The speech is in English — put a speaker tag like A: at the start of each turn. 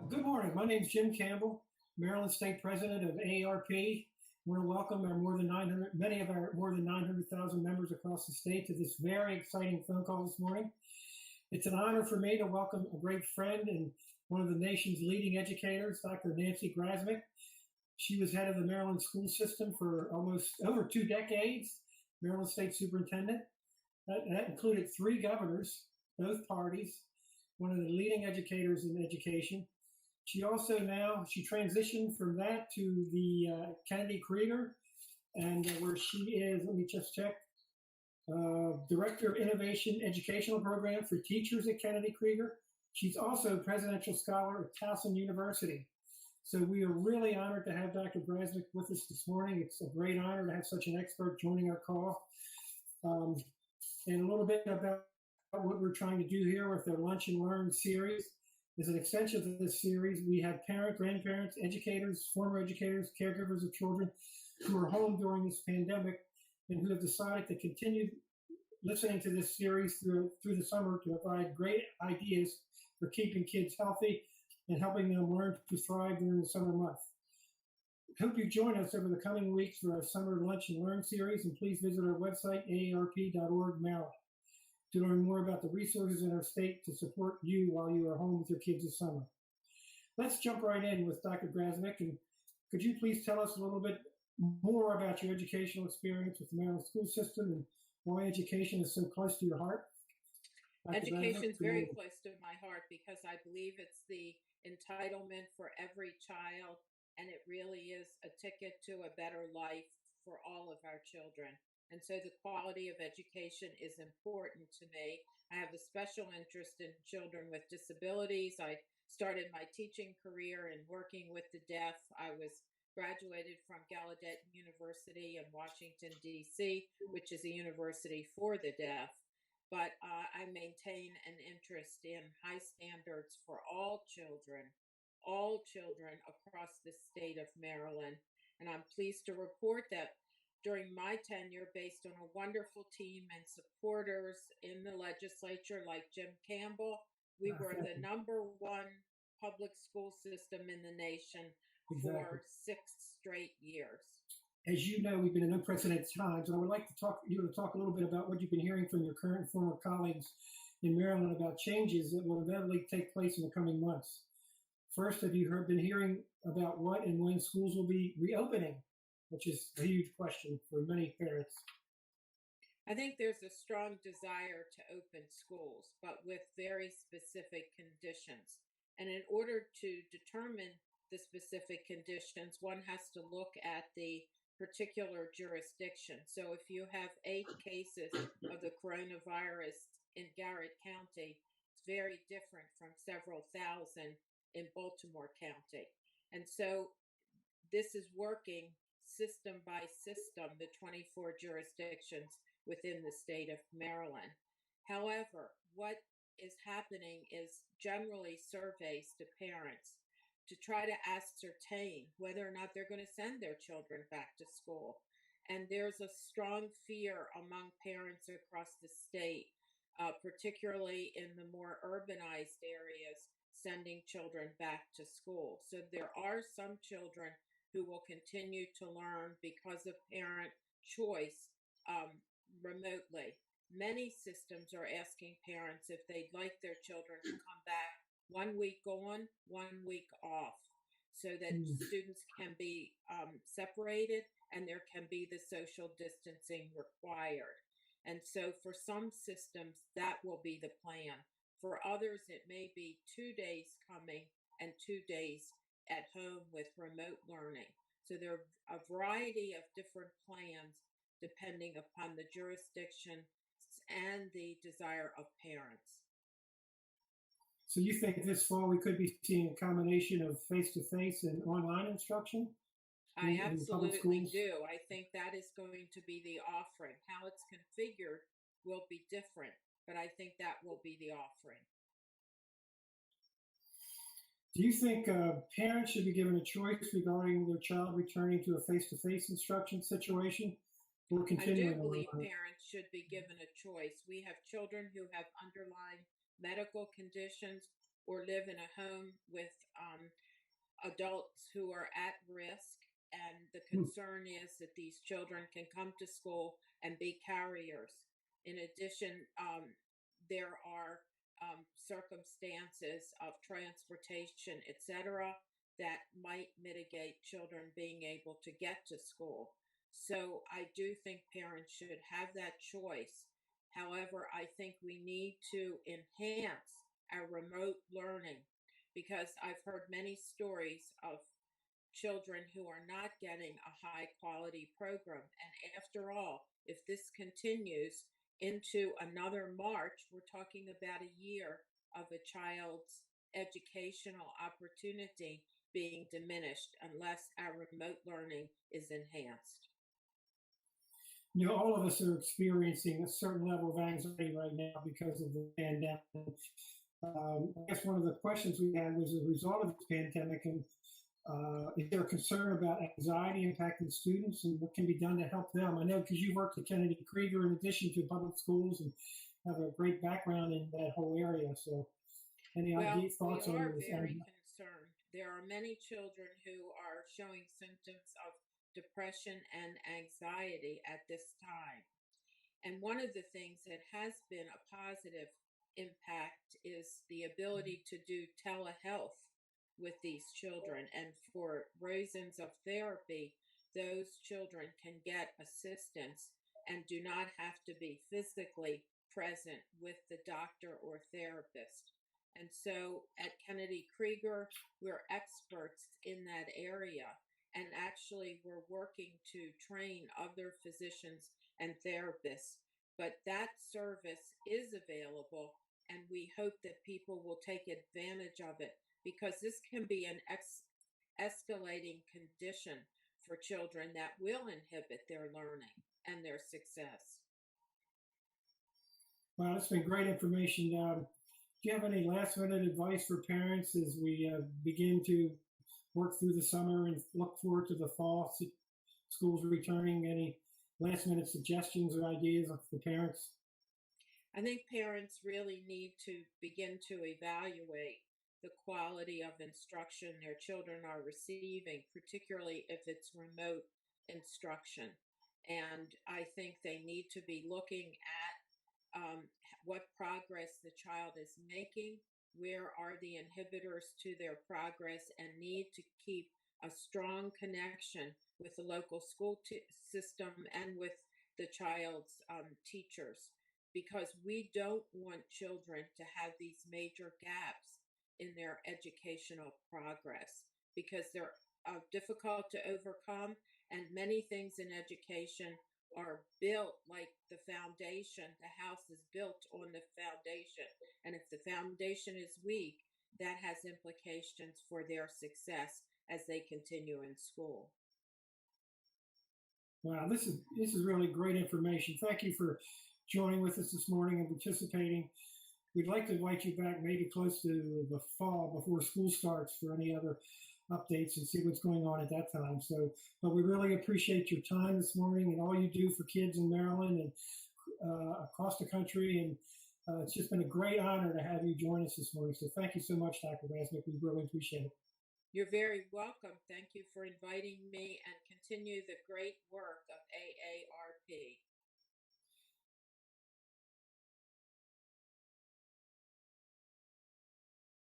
A: Good morning. My name is Jim Campbell, Maryland State President of AARP. I want to welcome many of our more than 900,000 members across the state to this very exciting phone call this morning. It's an honor for me to welcome a great friend and one of the nation's leading educators, Dr. Nancy Grasmick. She was head of the Maryland School System for almost over 2 decades, Maryland State Superintendent. That included 3 governors, both parties, one of the leading educators in education. She transitioned from that to the Kennedy Krieger, and where she is, let me just check, Director of Innovation Educational Program for Teachers at Kennedy Krieger. She's also Presidential Scholar at Towson University. So we are really honored to have Dr. Grasmick with us this morning. It's a great honor to have such an expert joining our call. And a little bit about what we're trying to do here with the Lunch and Learn series. As an extension of this series, we have parents, grandparents, educators, former educators, caregivers of children who are home during this pandemic and who have decided to continue listening to this series through the summer to provide great ideas for keeping kids healthy and helping them learn to thrive during the summer month. Hope you join us over the coming weeks for our Summer Lunch and Learn series, and please visit our website, aarp.org, Maryland, to learn more about the resources in our state to support you while you are home with your kids this summer. Let's jump right in with Dr. Grasmick, and could you please tell us a little bit more about your educational experience with the Maryland School System and why education is so close to your heart?
B: Education is very close to my heart because I believe it's the entitlement for every child, and it really is a ticket to a better life for all of our children. And so the quality of education is important to me. I have a special interest in children with disabilities. I started my teaching career in working with the deaf. I was graduated from Gallaudet University in Washington, D.C., which is a university for the deaf. But I maintain an interest in high standards for all children across the state of Maryland. And I'm pleased to report that during my tenure, based on a wonderful team and supporters in the legislature like Jim Campbell, we were the #1 public school system in the nation for 6 straight years.
A: As you know, we've been in unprecedented times, and I would like to talk a little bit about what you've been hearing from your current and former colleagues in Maryland about changes that will inevitably take place in the coming months. First, have you been hearing about what and when schools will be reopening, which is a huge question for many parents?
B: I think there's a strong desire to open schools, but with very specific conditions. And in order to determine the specific conditions, one has to look at the particular jurisdiction. So if you have 8 cases of the coronavirus in Garrett County, it's very different from several thousand in Baltimore County. And so this is working system by system, the 24 jurisdictions within the state of Maryland. However, what is happening is generally surveys to parents to try to ascertain whether or not they're going to send their children back to school. And there's a strong fear among parents across the state, particularly in the more urbanized areas, sending children back to school. So there are some children who will continue to learn because of parent choice remotely. Many systems are asking parents if they'd like their children to come back 1 week on, 1 week off, so that students can be separated and there can be the social distancing required. And so for some systems, that will be the plan. For others, it may be 2 days coming and 2 days at home with remote learning. So there are a variety of different plans depending upon the jurisdiction and the desire of parents.
A: So you think this fall we could be seeing a combination of face-to-face and online instruction?
B: I absolutely do. I think that is going to be the offering. How it's configured will be different, but I think that will be the offering.
A: Do you think parents should be given a choice regarding their child returning to a face-to-face instruction situation? Or continuing?
B: I do believe parents should be given a choice. We have children who have underlying medical conditions or live in a home with adults who are at risk. And the concern is that these children can come to school and be carriers. In addition, there are circumstances of transportation, etc., that might mitigate children being able to get to school. So I do think parents should have that choice. However, I think we need to enhance our remote learning because I've heard many stories of children who are not getting a high quality program. And after all, if this continues into another March, we're talking about a year of a child's educational opportunity being diminished unless our remote learning is enhanced.
A: You know, all of us are experiencing a certain level of anxiety right now because of the pandemic. I guess one of the questions we had was as a result of this pandemic, and is there a concern about anxiety impacting students and what can be done to help them? I know because you worked at Kennedy Krieger in addition to public schools and have a great background in that whole area. So, any ideas, thoughts
B: we
A: on
B: are
A: this?
B: very concerned. There are many children who are showing symptoms of depression and anxiety at this time. And one of the things that has been a positive impact is the ability to do telehealth with these children. And for reasons of therapy, those children can get assistance and do not have to be physically present with the doctor or therapist. And so at Kennedy Krieger, we're experts in that area. And actually, we're working to train other physicians and therapists. But that service is available, and we hope that people will take advantage of it because this can be an escalating condition for children that will inhibit their learning and their success.
A: Wow, that's been great information. Do you have any last minute advice for parents as we begin to work through the summer and look forward to the fall, schools returning? Any last minute suggestions or ideas for parents?
B: I think parents really need to begin to evaluate the quality of instruction their children are receiving, particularly if it's remote instruction. And I think they need to be looking at what progress the child is making, where are the inhibitors to their progress, and need to keep a strong connection with the local school system and with the child's teachers, because we don't want children to have these major gaps in their educational progress because they're difficult to overcome, and many things in education are built like the foundation. The house is built on the foundation. And if the foundation is weak, that has implications for their success as they continue in school.
A: Wow, this is really great information. Thank you for joining with us this morning and participating. We'd like to invite you back maybe close to the fall before school starts for any other updates and see what's going on at that time. So, but we really appreciate your time this morning and all you do for kids in Maryland and across the country. And it's just been a great honor to have you join us this morning. So thank you so much, Dr. Grasmick. We really appreciate it.
B: You're very welcome. Thank you for inviting me, and continue the great work of AARP.